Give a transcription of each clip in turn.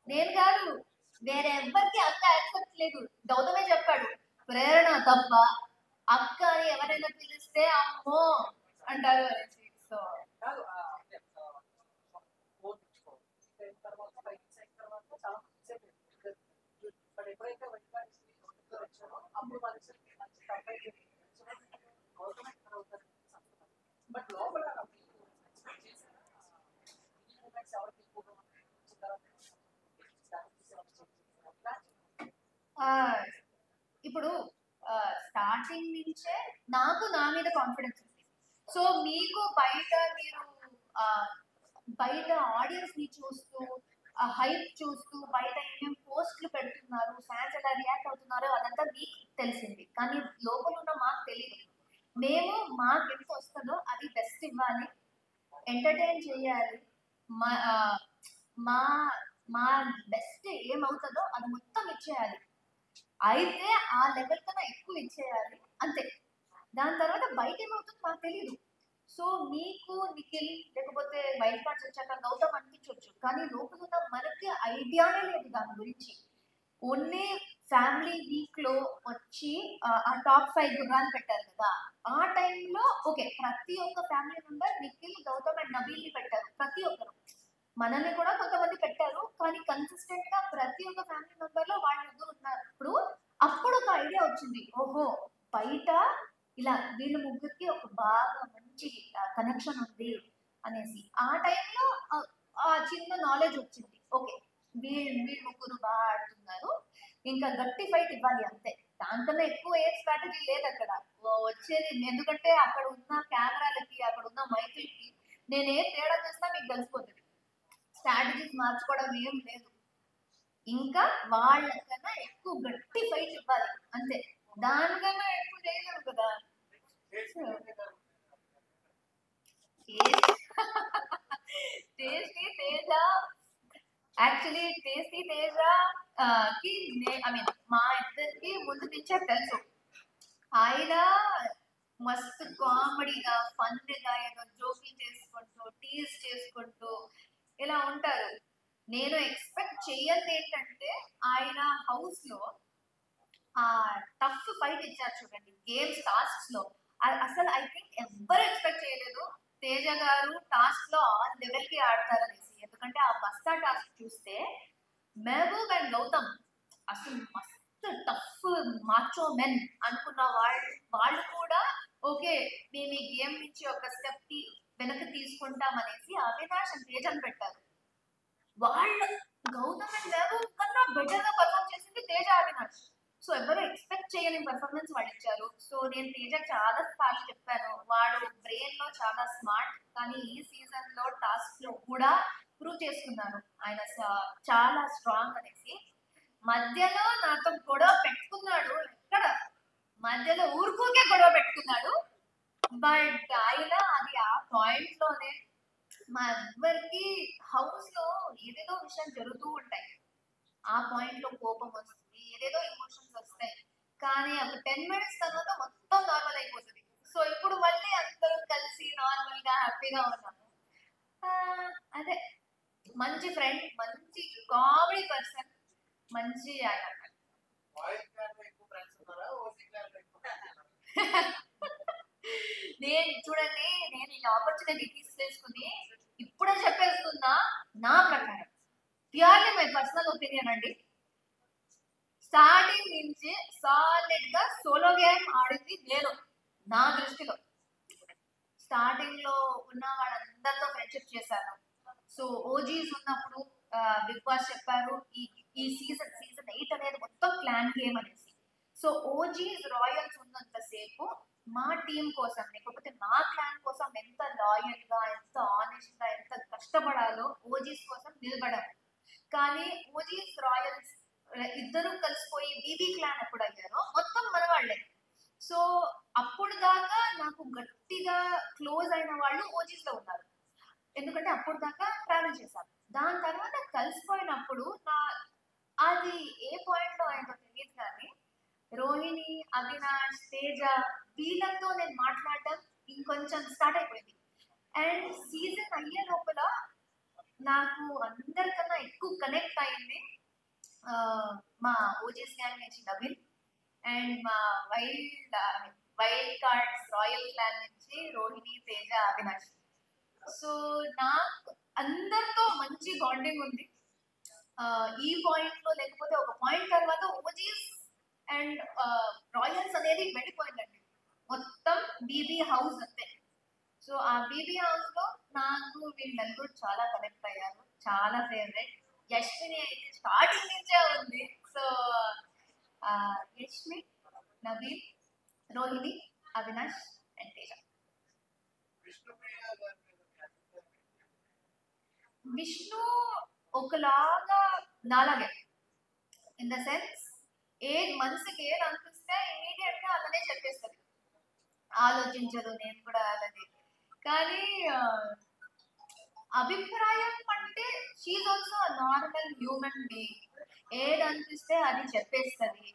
నేను కాదు, వేరే ఎవ్వరికి అక్క యాక్సెప్ట్ లేదు. గౌతమే చెప్పాడు, ప్రేరణ తప్ప అక్క అని ఎవరైనా పిలిస్తే అమ్మో అంటారు అనేసి. సో ఆ, ఇప్పుడు స్టార్టింగ్ నుంచే నాకు నా మీద కాన్ఫిడెన్స్ ఉంది. సో మీకు బయట మీరు ఆ, బయట ఆడియన్స్ ని చూస్తూ హైప్ చూస్తూ బయట ఏమేమి పోస్టులు పెడుతున్నారు, ఫ్యాన్స్ ఎలా రియాక్ట్ అవుతున్నారో అదంతా మీకు తెలిసింది. కానీ లోపల ఉన్న మాకు తెలియదు. మేము మాకు ఎంత వస్తుందో అది బెస్ట్ ఇవ్వాలి, ఎంటర్టైన్ చేయాలి. మా ఆ, మా మా బెస్ట్ ఏమవుతుందో అది మొత్తం ఇచ్చేయాలి. అయితే ఆ లెవెల్ కన్నా ఎక్కువ ఇచ్చేయాలి అంతే. దాని తర్వాత బయట ఏమవుతుందో మాకు తెలియదు. సో మీకు నిఖిల్ లేకపోతే వైల్డ్ కార్డ్స్ వచ్చాక గౌతమ్ అనిపించవచ్చు, కానీ లోపల ఉన్న మనకి ఐడియానే లేదు దాని గురించి. ఓన్లీ ఫ్యామిలీ వీక్ లో వచ్చి ఆ టాప్ 5 గుర్రాలు పెట్టారు కదా, ఆ టైంలో ఓకే ప్రతి ఒక్క family member Nikhil Gautham and Nabeel ని పెట్టారు. ప్రతి ఒక్కరు మనల్ని కూడా కొంతమంది పెట్టారు, కానీ కన్సిస్టెంట్ గా ప్రతి ఒక్క ఫ్యామిలీ మెంబర్ లో వాళ్ళు ఇద్దరు ఉన్నప్పుడు అప్పుడు ఒక ఐడియా వచ్చింది, ఓహో బయట ఇలా వీళ్ళు ముగ్గురికి ఒక బాగా మంచి కనెక్షన్ ఉంది అనేసి. ఆ టైంలో ఆ చిన్న నాలెడ్జ్ వచ్చింది, ఓకే వీళ్ళు ముగ్గురు బాగా ఆడుతున్నారు, ఇంకా గట్టి ఫైట్ ఇవ్వాలి అంతే. దానికన్నా ఎక్కువ ఏ స్ట్రాటజీ లేదు అక్కడ వచ్చేది. ఎందుకంటే అక్కడ ఉన్న కెమెరాలకి అక్కడ ఉన్న మైకులకి నేను ఏం తేడా చేస్తా మీకు తెలిసిపోతుంది. స్ట్రాటజీస్ మార్చుకోవడం ఏం లేదు, ఇంకా వాళ్ళకన్నా ఎక్కువ గట్టి ఫైట్ ఇవ్వాలి అంతే. దానికన్నా ఎక్కువ చేయలేము కదా. Tasty Teja, actually tasty Teja కి ఐ మీన్ మా ఇద్దరికి ముందు నుంచే తెలుసు. ఆయన మస్తు కామెడీగా ఫన్గా ఏదో జోకింగ్ చేసుకుంటూ టీజ్ చేసుకుంటూ ఇలా ఉంటారు. నేను ఎక్స్పెక్ట్ చెయ్యదు ఏంటంటే ఆయన హౌస్ లో ఆ టఫ్ ఫైట్ ఇచ్చారు చూడండి గేమ్స్ టాస్క్స్ లో, అసలు ఐ థింక్ ఎవ్వరు ఎక్స్పెక్ట్ చేయలేదు తేజ గారు టాస్క్ లో ఆ లెవెల్ కి ఆడతారనేసి. ఎందుకంటే ఆ బస్తా టాస్క్ చూస్తే మెహబూబ్ అండ్ గౌతమ్ అసలు మస్తు టఫ్ మాచో మెన్ అనుకున్న వాళ్ళు కూడా ఓకే మేము ఈ గేమ్ నుంచి ఒక స్టెప్ వెనక్కి తీసుకుంటాం అనేసి అవినాష్ అండ్ తేజని పెట్టారు. వాళ్ళు గౌతమ్ అండ్ మెహబూబ్ కన్నా బెటర్ గా పర్ఫామ్ చేసింది తేజ అవినాష్. సో ఎవరు ఎక్స్పెక్ట్ చేయని పర్ఫార్మెన్స్ వాళ్ళు ఇచ్చారు. సో నేను తేజ చాలా సార్లు చెప్పాను, వాడు బ్రెయిన్ లో చాలా స్మార్ట్, కానీ ఈ సీజన్ లో టాస్క్ లో కూడా ప్రూవ్ చేసుకున్నాను ఆయన చాలా స్ట్రాంగ్ అనేసి. మధ్యలో నాతో గొడవ పెట్టుకున్నాడు, ఎక్కడ మధ్యలో ఊరుకోకే గొడవ పెట్టుకున్నాడు. బట్ ఆయన అది ఆ పాయింట్ లోనే మా ఎవ్వరికి హౌస్ లో ఏదేదో విషయం జరుగుతూ ఉంటాయి, ఆ పాయింట్ లో కోపం వస్తుంది, ఏదేదో ఎమోషన్స్ వస్తాయి, కానీ ఒక 10 minutes తర్వాత మొత్తం నార్మల్ అయిపోతుంది. సో ఇప్పుడు మళ్ళీ అందరూ కలిసి నార్మల్ గా హ్యాపీగా ఉన్నాము. అదే మంచి ఫ్రెండ్, మంచి కామెడీ పర్సన్, మంచి ఆయన. నేను చూడండి, నేను ఈ ఆపర్చునిటీ తీసుకుని ఇప్పుడే చెప్పేస్తున్నా, నా ప్రకారం ప్యూర్లీ మై పర్సనల్ ఒపీనియన్ అండి, స్టార్టింగ్ నుంచి సాలిడ్ గా సోలో గేమ్ ఆడింది నేను. నా దృష్టిలో స్టార్టింగ్ లో ఉన్న వాళ్ళందరితో ఫ్రెండ్షిప్ చేశాను. సో ఓజీస్ ఉన్నప్పుడు బిగ్ బాస్ చెప్పారు ఈ సీజన్ 8 అనేది మొత్తం క్లాన్ గేమ్ అనేసి. సో ఓజీస్ రాయల్స్ ఉన్నంత సేపు మా టీం కోసం లేకపోతే మా క్లాన్ కోసం ఎంత లాయల్ గా ఎంత ఆనెస్ట్ గా ఎంత కష్టపడాలో ఓజీస్ కోసం నిలబడాలి. కానీ ఓజీస్ రాయల్స్ ఇద్దరు కలిసిపోయి బీబీ క్లాన్ ఎప్పుడు అయ్యారో మొత్తం మన వాళ్ళే. సో అప్పుడు దాకా నాకు గట్టిగా క్లోజ్ అయిన వాళ్ళు ఓజీస్ లో ఉన్నారు, ఎందుకంటే అప్పుడు దాకా ట్రావెల్ చేశాను. దాని తర్వాత కలిసిపోయినప్పుడు అది ఏ పాయింట్ లో అయిందో తెలియదు, కానీ రోహిణి, అవినాష్, తేజ వీళ్ళతో నేను మాట్లాడటం ఇంకొంచెం స్టార్ట్ అయిపోయింది. అండ్ సీజన్ అయ్యే లోపల నాకు అందరికన్నా ఎక్కువ కనెక్ట్ అయింది మా ఓజీస్ గ్యాంగ్ నుంచి నవీన్ అండ్ మా వైల్డ్ కార్డ్స్ రాయల్ క్లాన్ నుంచి రోహిణి తేజ అవినాష్. సో నాకు అందరితో మంచి బాండింగ్ ఉంది. ఈ పాయింట్ లో లేకపోతే ఒక పాయింట్ తర్వాత ఓజీస్ అండ్ రాయల్స్ అనేది వెళ్ళిపోయిందండి, మొత్తం బీబీ హౌస్ అంతే. సో ఆ బీబీ హౌస్ లో నాకు వీళ్ళు నలుగురు చాలా కనెక్ట్ అయ్యారు, చాలా ఫేవరెట్. యశ్విని అయితే స్టార్టింగ్ నుంచే ఉంది. So Yashmi, Naveen, Rohini, Avinash and Teja. విష్ణు ఒకలాగా నాలాగే, ఇన్ ద సెన్స్ మనసుకి ఏది అనిపిస్తే ఇమీడియట్ గా అలానే చెప్పేస్తుంది, ఆలోచించదు. నేను కూడా అలాగే. కానీ అభిప్రాయం అంటే she's also normal human being. ఏది అనిపిస్తే అది చెప్పేస్తుంది.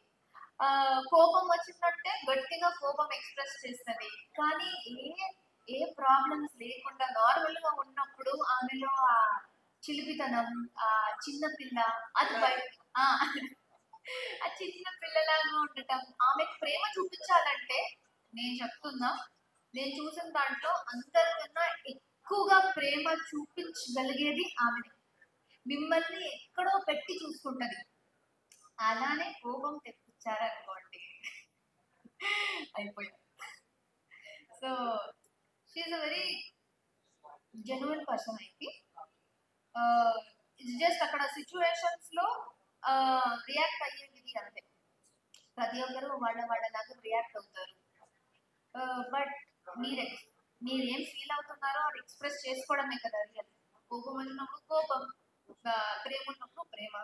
కోపం వచ్చిందంటే గట్టిగా కోపం ఎక్స్ప్రెస్ చేస్తుంది. కానీ ఏ ప్రాబ్లమ్స్ లేకుండా నార్మల్ గా ఉన్నప్పుడు ఆమెలో ఆ చిలిపితనం, ఆ చిన్న పిల్ల అది బయట, ఆ చిన్న పిల్లలాగా ఉండటం. ఆమెకు ప్రేమ చూపించాలంటే నేను చెప్తున్నా, నేను చూసిన దాంట్లో అందరికన్నా ఎక్కువగా ప్రేమ చూపించగలిగేది ఆమెని. మిమ్మల్ని ఎక్కడో పెట్టి చూసుకుంటది. అలానే కోపం తెప్పించారనుకోండి అయిపోయింది. So she's a very genuine person అయితే. ఇట్స్ జస్ట్ అక్కడ సిచ్యువేషన్స్ లో రియాక్ట్ అయ్యేది అంతే. ప్రతి ఒక్కరు వాళ్ళలాగా రియాక్ట్ అవుతారు. బట్ మీరేం ఫీల్ అవుతున్నారో అది ఎక్స్ప్రెస్ చేసుకోవడమే కదా రియల్. కోపం వచ్చినప్పుడు కోపం, ప్రేమ ఉన్నప్పుడు ప్రేమ.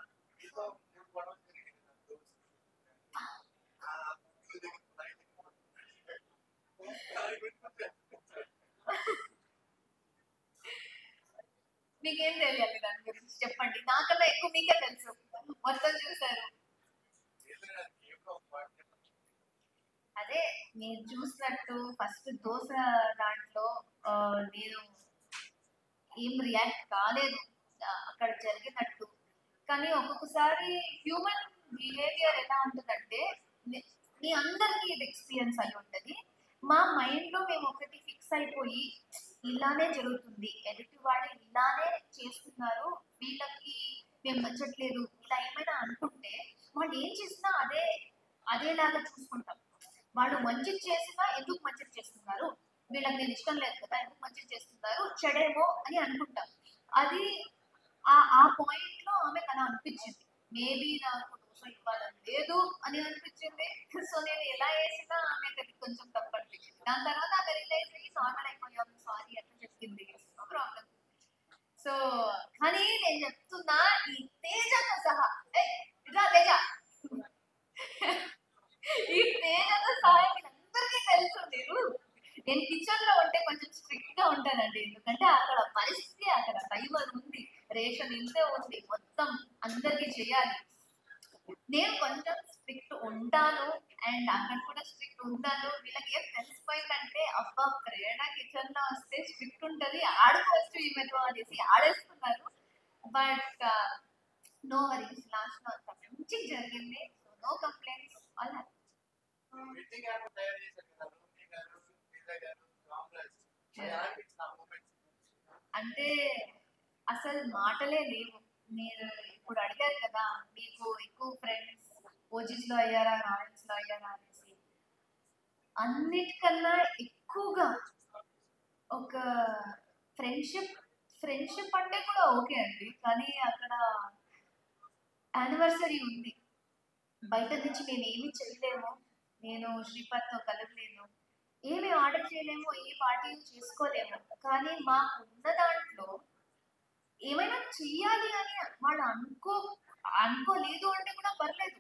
మీకేం తెలియాలి దాని గురించి చెప్పండి, నాకన్నా ఎక్కువ మీకే తెలుసు, మొత్తం చూసారు. అదే నేను చూసినట్టు ఫస్ట్ దోశ దాంట్లో నేను ఏం రియాక్ట్ కాలేదు అక్కడ జరిగినట్టు. కానీ ఒక్కొక్కసారి హ్యూమన్ బిహేవియర్ ఎలా ఉంటుందంటే, మీ అందరికీ ఇది ఎక్స్పీరియన్స్ అయి ఉంటుంది. మా మైండ్లో మేము ఒకటి ఫిక్స్ అయిపోయి ఇలానే జరుగుతుంది, ఎదుటి వాళ్ళు ఇలానే చేస్తున్నారు, వీళ్ళకి మేము నచ్చట్లేదు ఇలా ఏమైనా అనుకుంటే వాళ్ళు ఏం చేసినా అదేలాగా చూసుకుంటాం. వాళ్ళు మంచిది చేసినా ఎందుకు మంచిది చేస్తున్నారు, వీళ్ళకి నేను ఇష్టం లేదు కదా ఎందుకు మంచిది చేస్తున్నారు, చెడేమో అని అనుకుంటాం. అది ఆ పాయింట్ లో ఆమెకు అలా అనిపించింది. మేబీ నాకు దోశ ఇవ్వాలని లేదు అని అనిపించింది. సో నేను ఎలా వేసినా ఆమెకు అది కొంచెం తప్పు అనిపించింది. దాని తర్వాత ఆమె రియలైజ్ అయ్యి నార్మల్ అయిపోయాం, సారీ అట్లా చెప్పింది, నో ప్రాబ్లం. సో కానీ నేను చెప్తున్నా, ఈ తేజతో సహా తేజ ఈ తేజతో సహా అందరికీ తెలుసు. నేను కిచెన్ లో ఉంటే కొంచెం స్ట్రిక్ట్ గా ఉంటానండి, ఎందుకంటే అక్కడ పరిస్థితి, అక్కడ టైమర్ ఉంది, రేషన్ ఇంతే ఉంది, మొత్తం అందరికి చేయాలి. నేను కొంచెం స్ట్రిక్ట్ ఉంటాను అండ్ అక్కడ కూడా స్ట్రిక్ట్ ఉంటాను. వీళ్ళకి ఏం తెలిసిపోయిందంటే అబ్బా ప్రేరణ కిచెన్ లో వస్తే స్ట్రిక్ట్ ఉంటది, ఆడుకోవచ్చు ఈమెతో అనేసి ఆడేస్తున్నారు. బట్ నో వరీస్, లాస్ట్ లో అంత మంచిగా జరిగింది. So no complaints, all happy. అంటే అసలు మాటలే లేవు. మీరు ఇప్పుడు అడిగారు కదా మీకు ఎక్కువ ఫ్రెండ్స్ ఓజీస్ లో అయ్యారా రాయల్స్ లో అయ్యారా అనేసి. అన్నిటికన్నా ఎక్కువగా ఒక ఫ్రెండ్షిప్ అంటే కూడా ఓకే అండి, కానీ అక్కడ యానివర్సరీ ఉంది, బయట నుంచి మేము ఏమి చేయలేము, నేను శ్రీపాద్తో కలవలేను, ఏమి ఆర్డర్ చేయలేము, ఏ పార్టీలు చేసుకోలేము. కానీ మాకు ఉన్న దాంట్లో ఏమైనా చెయ్యాలి అని వాళ్ళు అనుకోలేదు అంటే కూడా పర్లేదు,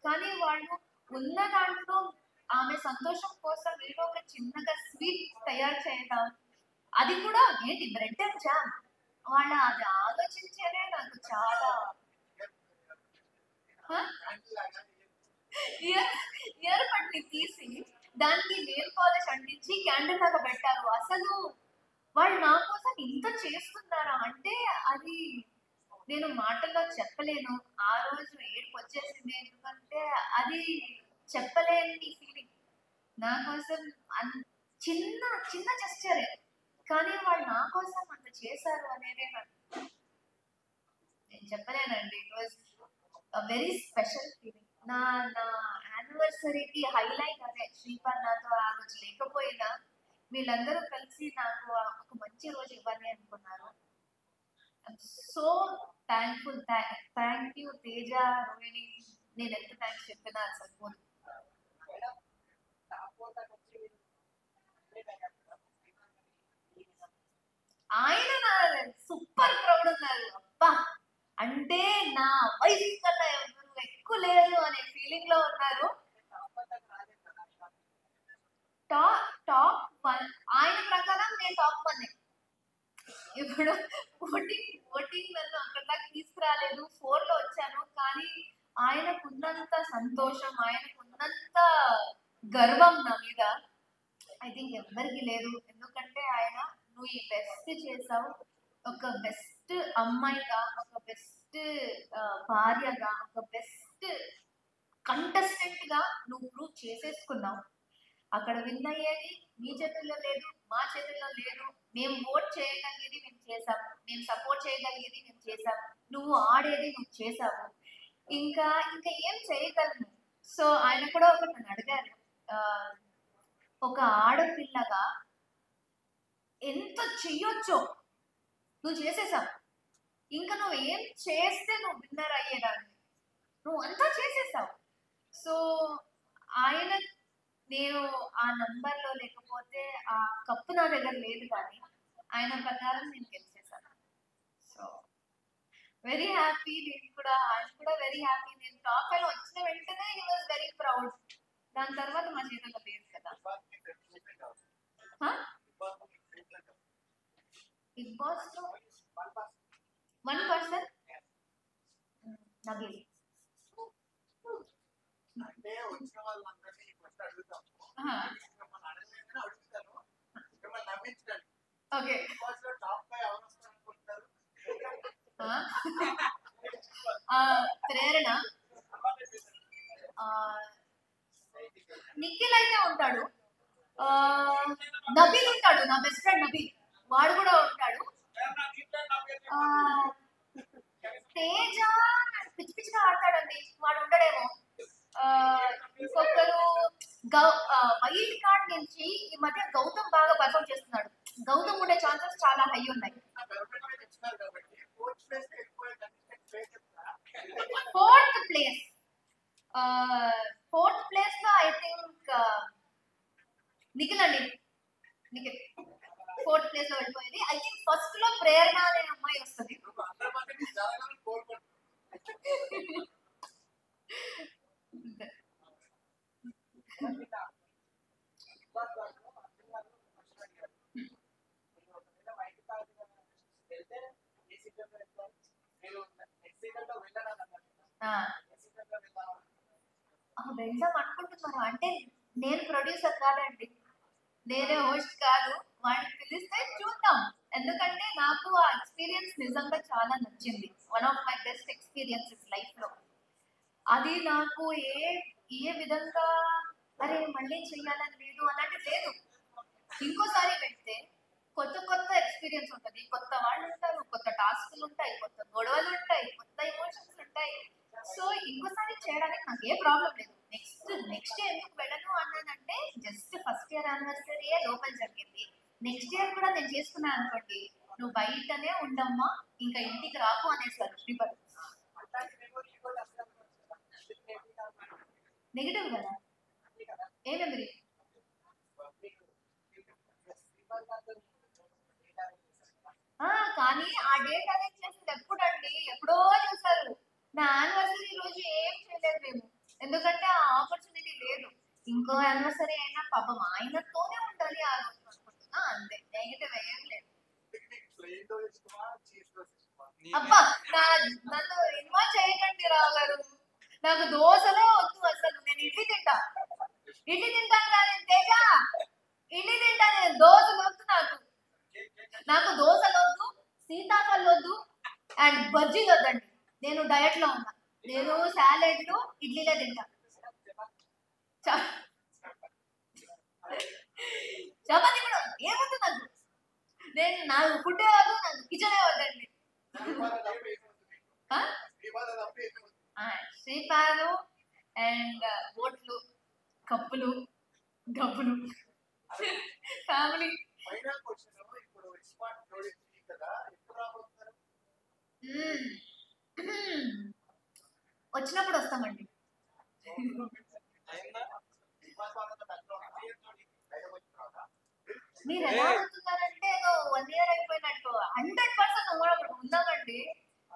కానీ వాళ్ళు ఉన్న దాంట్లో ఆమె సంతోషం కోసం ఏదో ఒక చిన్నగా స్వీట్ తయారు చేయడం, అది కూడా ఏంటి బ్రెడ్ అండ్ జామ్, వాళ్ళ అది ఆలోచించేదే నాకు చాలా. ఇయర్ పట్టి తీసి దానికి నెయిల్ పాలిష్ అంటించి క్యాండిల్ లాగా పెట్టారు. అసలు వాళ్ళు నా కోసం ఇంత చేస్తున్నారా అంటే అది నేను మాటల్లో చెప్పలేను. ఆ రోజు ఏడుపు వచ్చేసింది. ఎందుకంటే అది చెప్పలేని ఫీలింగ్. నా కోసం చిన్న చిన్న జెస్చరే, కానీ వాళ్ళు నా కోసం అంత చేశారు అనేది నేను చెప్పలేనండి. It was very special feeling. నా నా యానివర్సరీకి హైలైట్ అదే. శ్రీపాద్ నాతో ఆ రోజు లేకపోయినా వీళ్ళందరూ కలిసి నాకు ఒక మంచి రోజు ఇవ్వాలి అనుకున్నారు. So thankful. Thank you Teja, Rohini. నేను ఎంత థ్యాంక్స్ చెప్పినా సరిపోదు. ఆయన సూపర్ క్రౌడ్ ఉన్నారు. అబ్బా, అంటే నా వయసు కన్నా ఎవరు ఎక్కువ లేరు అనే ఫీలింగ్ లో ఉన్నారు. టాప్ వన్ ఆయన ప్రకారం నేను టాప్ వన్. ఇప్పుడు ఓటింగ్ నన్ను అక్కడ దాకా తీసుకురాలేదు. 4 లో వచ్చాను. కానీ ఆయనకున్నంత సంతోషం, ఆయనకున్నంత గర్వం నా మీద ఐ థింక్ ఎవ్వరికి లేదు. ఎందుకంటే ఆయన నువ్వు ఈ బెస్ట్ చేసావు, ఒక బెస్ట్ అమ్మాయిగా, ఒక బెస్ట్ భార్యగా, ఒక బెస్ట్ కంటెస్టెంట్ గా నువ్వు ప్రూవ్ చేసేసుకున్నావు. అక్కడ విన్ అయ్యేది మీ చేతుల్లో లేదు, మా చేతుల్లో లేదు. మేము ఓట్ చేయగలిగేది మేము చేసాము, మేము సపోర్ట్ చేయగలిగేది మేము చేసాము, నువ్వు ఆడేది నువ్వు చేసావు. ఇంకా ఇంకా ఏం చేయగలను. సో ఆయన కూడా ఒకటి నన్ను అడిగారు, ఒక ఆడపిల్లగా ఎంత చెయ్యొచ్చో నువ్వు చేసేసావు. ఇంకా నువ్వు ఏం చేస్తే నువ్వు విన్నర్ అయ్యేదాన్ని, నువ్వు అంతా చేసేసావు. సో ఆయన, నేను ఆ నంబర్లో లేకపోతే ఆ కప్పు నా దగ్గర లేదు, కానీ ఆయన ప్రకారం నేను గెలిచేసాను. So very happy. ఆయన కూడా వెరీ హ్యాపీ. నేను టాప్ 5 వచ్చిన వెంటనే హీ వాజ్ వెరీ ప్రౌడ్. దాని తర్వాత మా చేతుల్లో లేదు కదా. బిగ్ బాస్ లో 1% నబీల్. ఓకే, ప్రేరణ, నిఖిల్ అయితే ఉంటాడు, నబీల్ ఉంటాడు, నా బెస్ట్ ఫ్రెండ్ నబీల్, వాడు కూడా ఉంటాడు. తేజ పిచ్చి పిచ్చిగా ఆడతాడండి, వాడు ఉండడేమో. ఇంకొకరు వైల్డ్ కార్డ్ నుంచి ఈ మధ్య గౌతమ్ బాగా పర్ఫామ్ చేస్తున్నాడు. గౌతమ్ ఉండే ఛాన్సెస్ చాలా హై ఉన్నాయి. 4th ప్లేస్, 4th ప్లేస్ లో ఐ థింక్ నిఖిల్ అండి. నిఖిల్ 4th ప్లేస్ లో వెళ్ళిపోయింది. ఐ థింక్ ఫస్ట్ లో ప్రేరణ అనే అమ్మాయి వస్తుంది. వెళ్దాం అనుకుంటున్నాను. అంటే నేను ప్రొడ్యూసర్ కాదండి, నేనే హోస్ట్ కాదు. వాడిని పిలిస్తే చూద్దాం. ఎందుకంటే నాకు ఆ ఎక్స్పీరియన్స్ నిజంగా చాలా నచ్చింది. One of my best experiences life లో. అది నాకు ఏ విధంగా అరే మళ్ళీ చెయ్యాలని లేదు అన్నట్టు లేదు. ఇంకోసారి పెడితే కొత్త కొత్త ఎక్స్పీరియన్స్ ఉంటుంది, కొత్త వాళ్ళు ఉంటారు, కొత్త టాస్క్లు ఉంటాయి, కొత్త గొడవలు ఉంటాయి, కొత్త ఎమోషన్స్ ఉంటాయి. సో ఇంకోసారి చేయడానికి నాకు ఏ ప్రాబ్లం లేదు. నెక్స్ట్ ఎందుకు వెళ్ళను అన్నానంటే, జస్ట్ ఫస్ట్ ఇయర్ యానివర్సరీయే లోపల జరిగింది. నెక్స్ట్ ఇయర్ కూడా నేను చేసుకున్నాను అనుకోండి, నువ్వు బయటనే ఉండమ్మా, ఇంకా ఇంటికి రాకు అనేసారు శ్రీపతి. నెగిటివ్ కదా, ఏ మెమరీ? కానీ ఆ డేట్ అరేంజ్ చేసింది ఎప్పుడండి? ఎప్పుడో చూసారు. నా యానివర్సరీ రోజు ఏం చేయలేదు మేము, ఎందుకంటే ఆ ఆపర్చునిటీ లేదు. ఇంకో యానివర్సరీ అయినా పాపం ఆయనతోనే ఉండాలి ఆ రోజు అనుకుంటున్నా, అంతే. నెగిటివ్ ఏం లేదు. అబ్బా, నన్ను ఇన్వాల్వ్ చేయకండి రావు గారు. నాకు దోశలే వద్దు అసలు. నేను ఇడ్లీ తింటాను కానీ తేజ, ఇడ్లీ తింటాను, దోశలు వద్దు నాకు. దోశలు వద్దు, సీతాఫలం వద్దు, అండ్ బజ్జీలు వద్దండి, నేను డయట్ లో ఉన్నా. నేను సాలెడ్లు ఇడ్లీలే తింటా. చ- చపాతీ కూడా ఏమొద్దు నాకు. నాకు ఫుడ్ వద్దు, నాకు కిచెన్ వద్దండి. ఆ? శ్రీపాదు అండ్ బోట్లు, కప్పులు, గబ్బులు, ఫ్యామిలీ. వచ్చినప్పుడు వస్తామండి. మీరు ఎలా అడుగుతున్నారంటే ఏదో 1 year అయిపోయినట్టు. 100% ఉందామండి.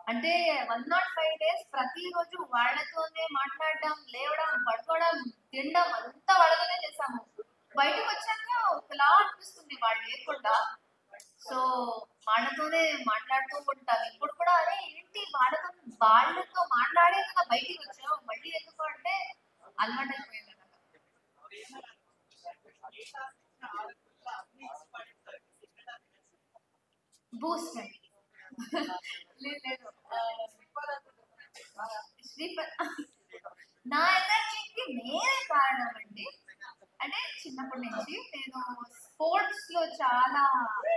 అంటే 105 days ప్రతిరోజు వాళ్ళతోనే మాట్లాడడం, లేవడం, పడుకోవడం, తినడం అంతా వాళ్ళతోనే చేసాము. బయటకు వచ్చాక ఒకలా అనిపిస్తుంది వాళ్ళు లేకుండా. సో వాళ్ళతోనే మాట్లాడుతూ ఉంటాం. ఇప్పుడు కూడా అరే ఏంటి వాళ్ళతో మాట్లాడే కదా బయటికి వచ్చాము, మళ్ళీ ఎందుకు అంటే అలవాటు అయిపోయింది కదా. బూస్ట్ అండి. లేదు లేదు. శ్రీపద్ నా ఎనర్జీకి నేనే కారణం అండి. అంటే చిన్నప్పటి నుంచి నేను స్పోర్ట్స్ లో చాలా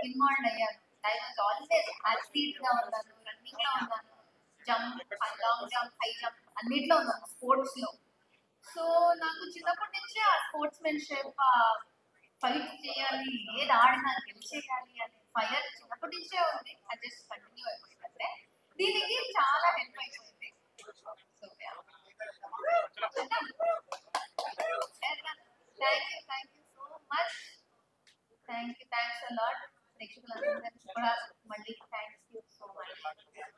ఇన్వాల్వ్ అయ్యాను. ఐ వాజ్ ఆల్వేస్ అథ్లీట్ గా ఉన్నాను, రన్నింగ్ లో ఉన్నాను, jump, long jump, high jump అన్నిట్లో ఉన్నాను స్పోర్ట్స్ లో. సో నాకు చిన్నప్పటి నుంచి ఆ స్పోర్ట్స్ మెన్షిప్, ఫైట్ చేయాలి, ఏది ఆడినా గెలిచేయాలి అనే ఫైర్ చిన్నప్పటి నుంచే ఉంది. అది జస్ట్ కంటిన్యూ అయిపోయిందంటే దీనికి చాలా హెల్ప్ అయిపోయింది. So thank you so much. Thanks a lot. ప్రేక్షకులందరికీ కూడా మళ్ళీ థ్యాంక్ యూ సో మచ్.